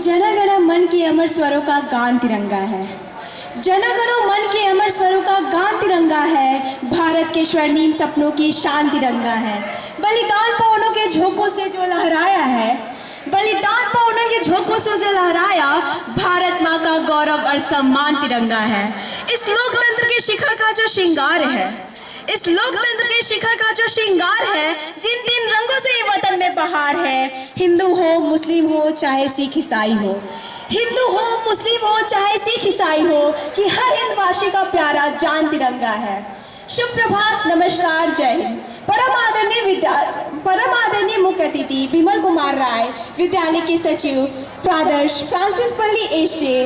जनगण मन के अमर स्वरों का गान तिरंगा है। जनगणों मन के अमर स्वरों का गान तिरंगा है। भारत के स्वर्णिम सपनों की शान तिरंगा है। बलिदान पवनों के झोंकों से जो लहराया है, बलिदान पवनों के झोंकों से जो लहराया, भारत माँ का गौरव और सम्मान तिरंगा है। इस लोकतंत्र के शिखर का जो श्रृंगार है, इस लोकतंत्र के शिखर का जो श्रृंगार है, जिन तीन रंगों से ये वतन में बहार है, हिंदू हो मुस्लिम हो चाहे सिख ईसाई हो, हिंदू हो मुस्लिम हो चाहे सिख ईसाई हो, कि हर हिंदवासी का प्यारा जान तिरंगा है। शुभ प्रभात, नमस्कार, जय हिंद। परम आदरणीय मुख्य अतिथि विमल कुमार राय, विद्यालय के सचिव प्रादर्श Francis Palli SJ,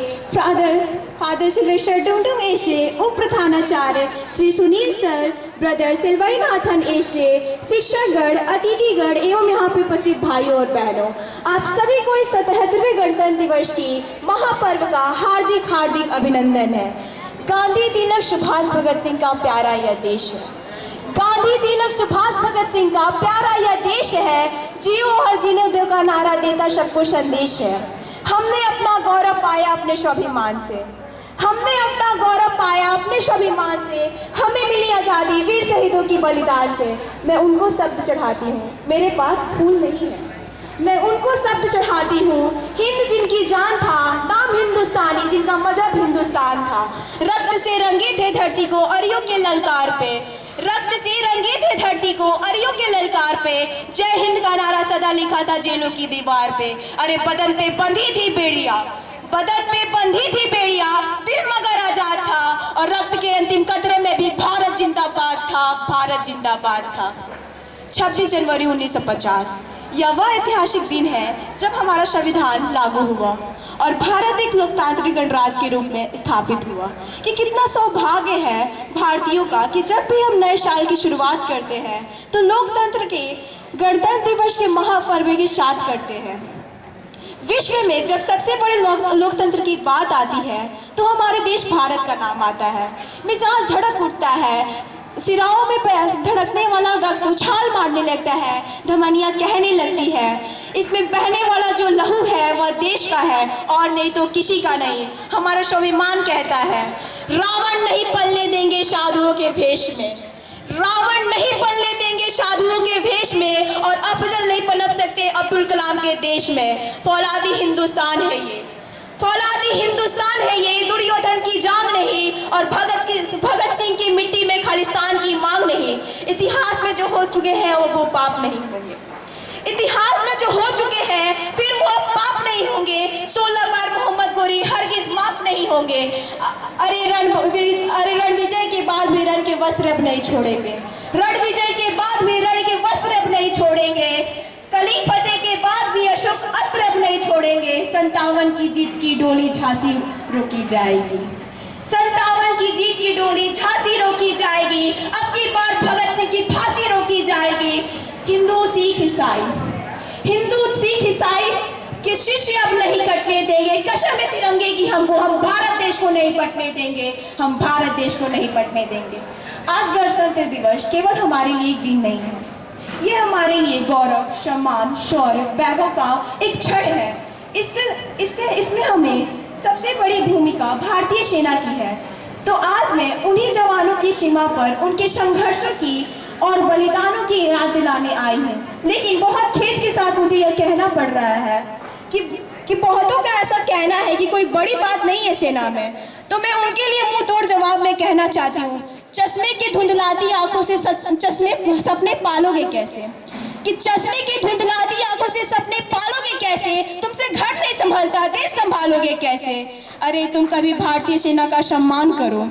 father Silvester Dungdung SJ, उप प्रधानाचार्य Shri Sunil sir, brother Silvari Nathan SJ, शिक्षकगण, अतिथिगण एवं यहाँ पे उपस्थित भाइयों और बहनों, आप सभी को इस 77वें गणतंत्र दिवस की महापर्व का हार्दिक हार्दिक अभिनंदन है। गांधी तिलक सुभाष भगत सिंह का प्यारा यह देश है। गांधी तिलक सुभाष भगत सिंह का प्यारा यह देश है। जियो और जीने दो का नारा देता सबको संदेश है। हमने अपना गौरव पाया अपने स्वाभिमान से, हमने अपना गौरव पाया अपने स्वाभिमान से। हमें मिली आज़ादी वीर शहीदों की बलिदान से। मैं उनको शब्द चढ़ाती हूँ, मेरे पास फूल नहीं है, मैं उनको शब्द चढ़ाती हूँ। हिंद जिनकी जान था, नाम हिंदुस्तानी जिनका मजहब हिंदुस्तान था। रक्त से रंगे थे धरती को अरियों के ललकार पे, रक्त से रंगे थे धरती को अरियों के ललकार पे। जय हिंद का नारा सदा लिखा था जेलों की दीवार पे। अरे बदन पे बंधी थी बेड़िया, बदन पे बंधी थी बेड़िया, दिल मगर आजाद था। और रक्त के अंतिम कतरे में भी भारत जिंदाबाद था, भारत जिंदाबाद था। 26 जनवरी 1950 यह वह ऐतिहासिक दिन है जब हमारा संविधान लागू हुआ और भारत एक लोकतांत्रिक गणराज्य के रूप में स्थापित हुआ। कि कितना सौभाग्य है भारतीयों का कि जब भी हम नए साल की शुरुआत करते हैं तो लोकतंत्र के गणतंत्र दिवस के महापर्व के साथ करते हैं। विश्व में जब सबसे बड़े लोकतंत्र की बात आती है तो हमारे देश भारत का नाम आता है। मिजाज धड़क उठता है, सिराओं में धड़कने वाला रक्त उछाल मारने लगता है, धमनियाँ कहने लगती है। इसमें बहने वाला जो लहू है वह देश का है और नहीं तो किसी का नहीं। हमारा स्वाभिमान कहता है, रावण नहीं पलने देंगे साधुओं के भेष में, रावण नहीं पलने देंगे साधुओं के भेष में। और अफजल नहीं पनप सकते अब्दुल कलाम के देश में। फौलादी हिंदुस्तान है ये, फौलादी हिंदुस्तान है ये, दुर्योधन की जांग नहीं और भगत सिंह की मिट्टी में खालिस्तान की मांग नहीं। इतिहास में जो हो चुके हैं वो पाप नहीं होंगे, इतिहास में जो हो चुके हैं फिर वो पाप नहीं होंगे। 16 बार मोहम्मद गोरी हरगिज माफ नहीं होंगे। अरे रण विजय के बाद भी रण के वस्त्र अब नहीं छोड़ेंगे, रण विजय के बाद भी रण के वस्त्र अब नहीं छोड़ेंगे। कली फतेह के बाद भी अशोक अस्त्र अब नहीं छोड़ेंगे। 57 की जीत की डोली झांसी रोकी जाएगी, 57 की जीत की डोली झांसी रोकी जाएगी। अब की बार भगत सिंह की फांसी रोकी जाएगी। हिंदू सिख ईसाई, हिंदू सिख ईसाई के शिष्य अब नहीं कटने देंगे। कसम है तिरंगे की हम भारत देश को नहीं बटने देंगे, हम भारत देश को नहीं बटने देंगे। आज गणतंत्र दिवस केवल हमारे लिए एक दिन नहीं है, ये हमारे लिए गौरव, सम्मान, शौर्य, वैभव का एक क्षण है। इसमें हमें सबसे बड़ी भूमिका भारतीय सेना की है। तो आज मैं उन्हीं जवानों की सीमा पर उनके संघर्षों की और बलिदानों की याद दिलाने आई हूँ। लेकिन बहुत खेद के साथ मुझे यह कहना पड़ रहा है कि बहुतों का ऐसा कहना है कि कोई बड़ी बात नहीं है सेना में। तो मैं उनके लिए मुंह तोड़ जवाब में कहना चाहती हूँ, चश्मे की धुंधलाती आंखों से सपने पालोगे कैसे? कि चश्मे की धुंधलाती आंखों से सपने पालोगे कैसे? तुमसे घर नहीं संभलता, देश संभालोगे कैसे? अरे तुम कभी भारतीय सेना का सम्मान करो,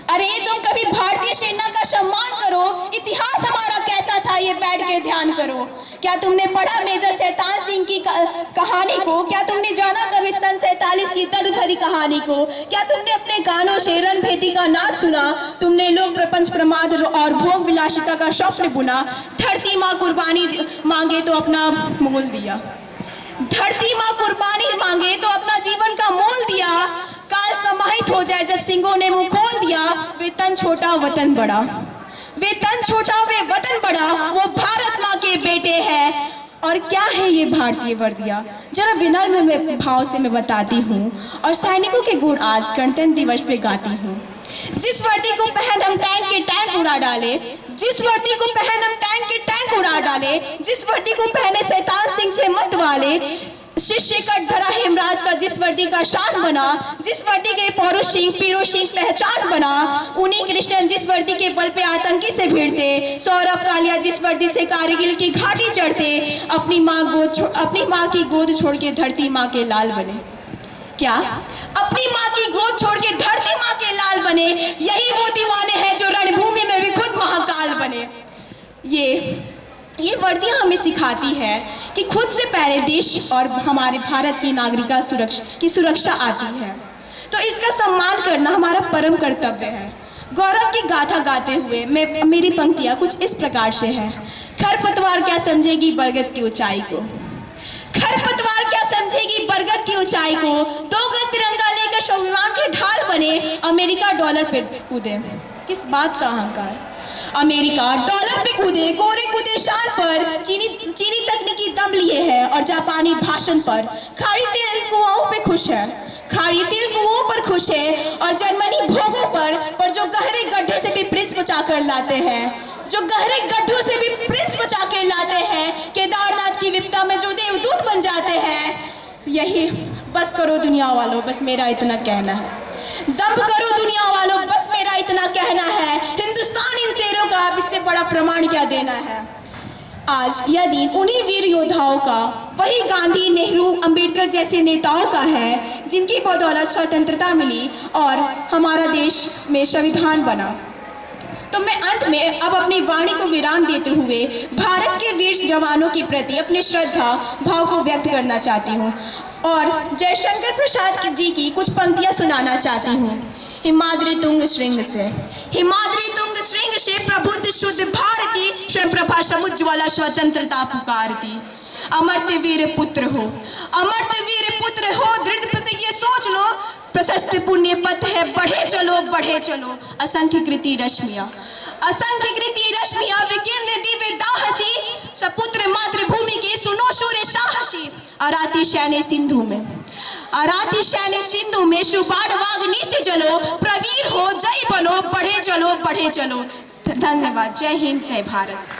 अरे तुम कभी भारतीय सेना का सम्मान करो। इतिहास हमारा कैसा था ये बैठ के ध्यान करो। क्या तुमने पढ़ा मेजर शैतान सिंह की कहानी को? क्या तुमने जाना कभी सन 47 की दर्द भरी कहानी को? क्या तुमने अपने गानों से रणभेदी का नाद सुना? तुमने लोक प्रपंच प्रमाद और भोग विलासिता का स्वप्न बुना? धरती माँ कुर्बानी मांगे तो अपना मोल दिया, धरती माँ कुर्बानी मांगे तो अपना जीवन का मोल दिया। काल समाहित हो जाए जब सिंहों ने मुंह खोल दिया। वे तन छोटा वतन बड़ा, वे तन छोटा वे वतन बड़ा। वो भारत माँ के बेटे हैं और क्या है ये भारतीय वर्दियाँ, जरा विनम्र भाव से मैं बताती हूँ और सैनिकों के गुण आज गणतंत्र दिवस पे गाती हूँ। जिस वर्दी को पहन हम टैंक के टैंक उड़ा डाले, जिस वर्दी को पहन हम टैंक के टैंक उड़ा डाले, जिस वर्दी को पहने शैतान सिंह से मत वाले, शिष्य कट धरा हेमराज का जिस वर्दी का शान बना, जिस वर्दी के पौरुष सिंह पीरो सिंह पहचान बना, उन्हीं कृष्णन जिस वर्दी के बल पे आतंकी से भिड़ते, सौरभ कालिया जिस वर्दी से कारगिल की घाटी चढ़ते, अपनी माँ की गोद छोड़ के धरती माँ के लाल बने। क्या अपनी माँ की गोद छोड़ के धरती माँ के लाल बने? यही वो दीवाने हैं जो रणभूमि में भी खुद महाकाल बने। ये वर्दियाँ हमें सिखाती है कि खुद से पहले देश और हमारे भारत की नागरिका की सुरक्षा आती है, तो इसका सम्मान करना हमारा परम कर्तव्य है। गौरव की गाथा गाते हुए मेरी पंक्तियाँ कुछ इस प्रकार से है। खरपतवार क्या समझेगी बरगद की ऊंचाई को, खरपतवार क्या समझेगी बरगद की ऊंचाई को, 2 गज तिरंगा लेकर स्वाभिमान के ढाल बने, अमेरिका डॉलर पे कूदे। किस बात का अहंकार? अमेरिका डॉलर पे कूदे, गोरे कूदे शान पर, चीनी तकनीकी दम लिए है और जापानी भाषण पर, खाड़ी तेल कुआओं पे खुश है, खाड़ी तेल कुओं पर खुश है और जर्मनी भोगों पर जो गहरे गड्ढे से भी प्रिंस बचा कर लाते हैं, जो गहरे गड्ढों से भी प्रिंस बचा कर लाते हैं, केदारनाथ की विपदा में जो देवदूत बन जाते हैं। यही बस करो दुनिया वालों, बस मेरा इतना कहना है। दम करो दुनिया वालों, बस मेरा इतना कहना है। हिंदुस्तान इन शेरों का अब इससे बड़ा प्रमाण क्या देना है। आज यह दिन उन्हीं वीर योद्धाओं का, वही गांधी नेहरू अंबेडकर जैसे नेताओं का है जिनकी बदौलत स्वतंत्रता मिली और हमारा देश में संविधान बना। तो मैं अंत में अब अपनी वाणी को विराम देते हुए भारत के वीर जवानों के प्रति अपने श्रद्धा भाव को व्यक्त करना चाहती हूँ और जयशंकर प्रसाद जी की कुछ पंक्तियाँ सुनाना चाहती हूँ। हिमाद्री तुंग श्रृंग से, हिमाद्री तुंग श्रृंग से प्रबुद्ध शुद्ध भारती, स्वयं प्रभा समुज्ज्वला स्वतंत्रता पुकारती। अमर्त्य वीर पुत्र हो, अमर्त्य वीर पुत्र हो, दृढ़ प्रतिज्ञ सोच लो, प्रशस्त पुण्य पथ है, बढ़े चलो बढ़े चलो। असंख्य कृति रश्मियाँ, असंख्य कृति रश्मियाँ, विकीर्ण दिव्य दाहसी, सपुत्र मातृभूमि की सुनो शूर साहसी। आराती शैने सिंधु में, आराती शैने सिंधु में, सुबाड़ वाग्नि से जलो, प्रवीर हो जय बनो, बढ़े चलो बढ़े चलो। धन्यवाद। जय हिंद, जय भारत।